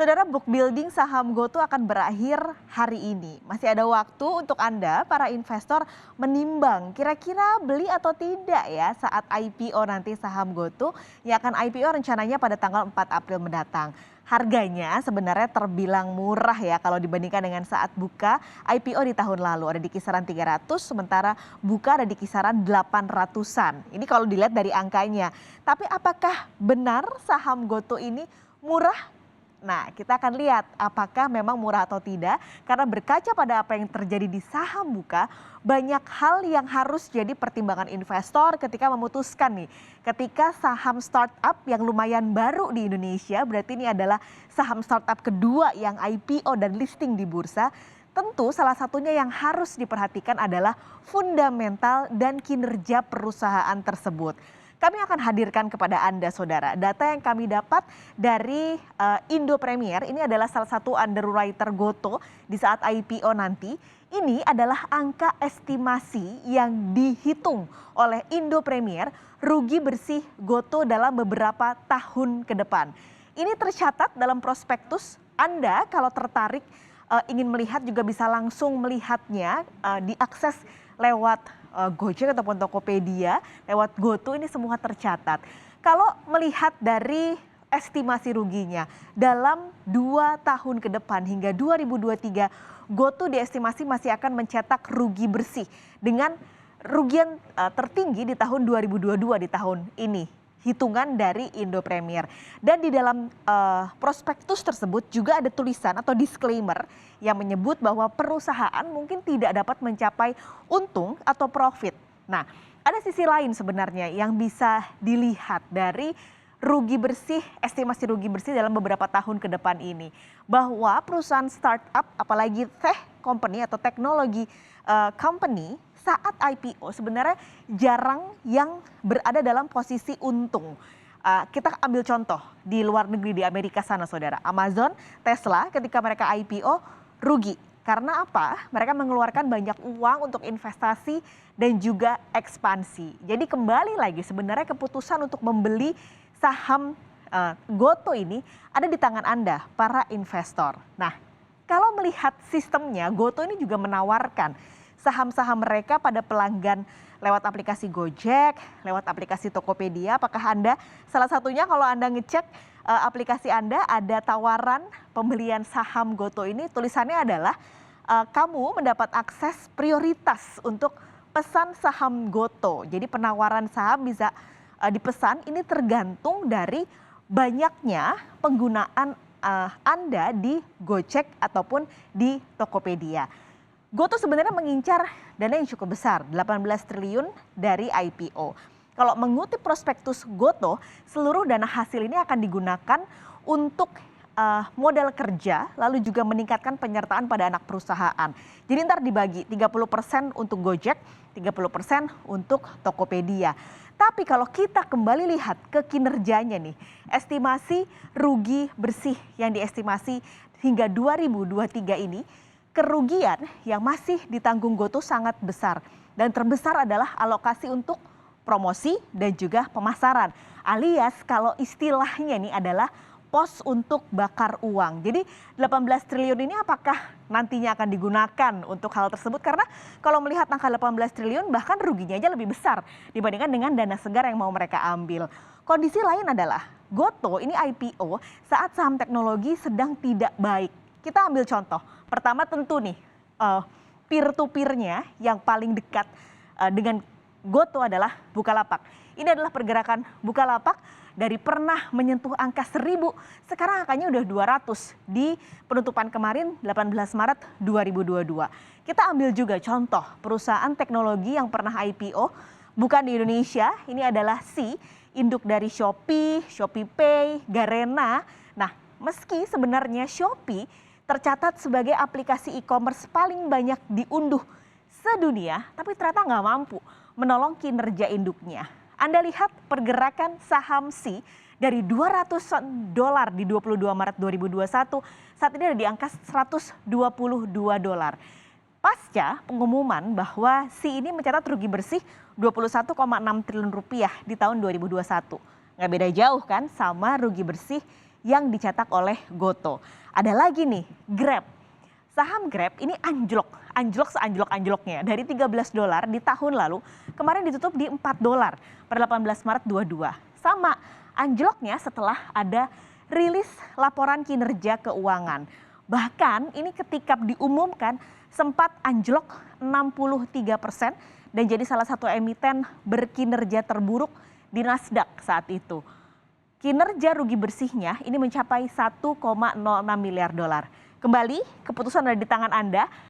Saudara, book building saham GoTo akan berakhir hari ini. Masih ada waktu untuk Anda, para investor, menimbang kira-kira beli atau tidak ya saat IPO nanti saham GoTo yang akan IPO rencananya pada tanggal 4 April mendatang. Harganya sebenarnya terbilang murah ya kalau dibandingkan dengan saat buka IPO di tahun lalu. Ada di kisaran 300, sementara buka ada di kisaran 800-an. Ini kalau dilihat dari angkanya. Tapi apakah benar saham GoTo ini murah? Nah, kita akan lihat apakah memang murah atau tidak. Karena berkaca pada apa yang terjadi di saham buka, banyak hal yang harus jadi pertimbangan investor ketika memutuskan nih. Ketika saham startup yang lumayan baru di Indonesia, berarti ini adalah saham startup kedua yang IPO dan listing di bursa. Tentu salah satunya yang harus diperhatikan adalah fundamental dan kinerja perusahaan tersebut. Kami akan hadirkan kepada Anda, saudara, data yang kami dapat dari Indo Premier. Ini adalah salah satu underwriter GoTo di saat IPO nanti. Ini adalah angka estimasi yang dihitung oleh Indo Premier rugi bersih GoTo dalam beberapa tahun ke depan. Ini tercatat dalam prospektus. Anda kalau tertarik ingin melihat juga bisa langsung melihatnya, diakses lewat Gojek ataupun Tokopedia, lewat GoTo, ini semua tercatat. Kalau melihat dari estimasi ruginya dalam 2 tahun ke depan hingga 2023, GoTo diestimasi masih akan mencetak rugi bersih dengan rugian tertinggi di tahun 2022 di tahun ini. Hitungan dari Indo Premier. Dan di dalam prospektus tersebut juga ada tulisan atau disclaimer yang menyebut bahwa perusahaan mungkin tidak dapat mencapai untung atau profit. Nah, ada sisi lain sebenarnya yang bisa dilihat dari rugi bersih, estimasi rugi bersih dalam beberapa tahun ke depan ini. Bahwa perusahaan startup, apalagi tech company atau teknologi company, saat IPO sebenarnya jarang yang berada dalam posisi untung. Kita ambil contoh di luar negeri, di Amerika sana, saudara. Amazon, Tesla ketika mereka IPO rugi. Karena apa? Mereka mengeluarkan banyak uang untuk investasi dan juga ekspansi. Jadi kembali lagi sebenarnya keputusan untuk membeli saham GoTo ini ada di tangan Anda, para investor. Nah, kalau melihat sistemnya, GoTo ini juga menawarkan saham-saham mereka pada pelanggan lewat aplikasi Gojek, lewat aplikasi Tokopedia. Apakah Anda salah satunya kalau Anda ngecek aplikasi Anda ada tawaran pembelian saham GoTo ini, tulisannya adalah kamu mendapat akses prioritas untuk pesan saham GoTo. Jadi penawaran saham bisa dipesan, ini tergantung dari banyaknya penggunaan Anda di Gojek ataupun di Tokopedia. GoTo sebenarnya mengincar dana yang cukup besar, 18 triliun dari IPO. Kalau mengutip prospektus GoTo, seluruh dana hasil ini akan digunakan untuk modal kerja, lalu juga meningkatkan penyertaan pada anak perusahaan. Jadi ntar dibagi 30% untuk Gojek, 30% untuk Tokopedia. Tapi kalau kita kembali lihat ke kinerjanya nih, estimasi rugi bersih yang diestimasi hingga 2023 ini, kerugian yang masih ditanggung GoTo sangat besar. Dan terbesar adalah alokasi untuk promosi dan juga pemasaran. Alias kalau istilahnya ini adalah pos untuk bakar uang. Jadi 18 triliun ini apakah nantinya akan digunakan untuk hal tersebut? Karena kalau melihat angka 18 triliun bahkan ruginya aja lebih besar dibandingkan dengan dana segar yang mau mereka ambil. Kondisi lain adalah GoTo ini IPO saat saham teknologi sedang tidak baik. Kita ambil contoh. Pertama tentu nih peer-to-peer-nya yang paling dekat dengan GoTo adalah Bukalapak. Ini adalah pergerakan Bukalapak dari pernah menyentuh angka 1.000, sekarang angkanya udah 200 di penutupan kemarin 18 Maret 2022. Kita ambil juga contoh perusahaan teknologi yang pernah IPO bukan di Indonesia. Ini adalah induk dari Shopee, ShopeePay, Garena. Nah, meski sebenarnya Shopee tercatat sebagai aplikasi e-commerce paling banyak diunduh sedunia, tapi ternyata nggak mampu menolong kinerja induknya. Anda lihat pergerakan saham dari $200 di 22 Maret 2021, saat ini ada di angka $122. Pasca pengumuman bahwa ini mencatat rugi bersih 21,6 triliun rupiah di tahun 2021. Nggak beda jauh kan sama rugi bersih yang dicetak oleh Gotoh. Ada lagi nih, Grab. Saham Grab ini anjlok seanjlok-anjloknya. Dari $13 di tahun lalu, kemarin ditutup di $4 per 18 Maret 22. Sama anjloknya setelah ada rilis laporan kinerja keuangan. Bahkan ini ketika diumumkan sempat anjlok 63% dan jadi salah satu emiten berkinerja terburuk di Nasdaq saat itu. Kinerja rugi bersihnya ini mencapai $1,06 miliar. Kembali, keputusan ada di tangan Anda.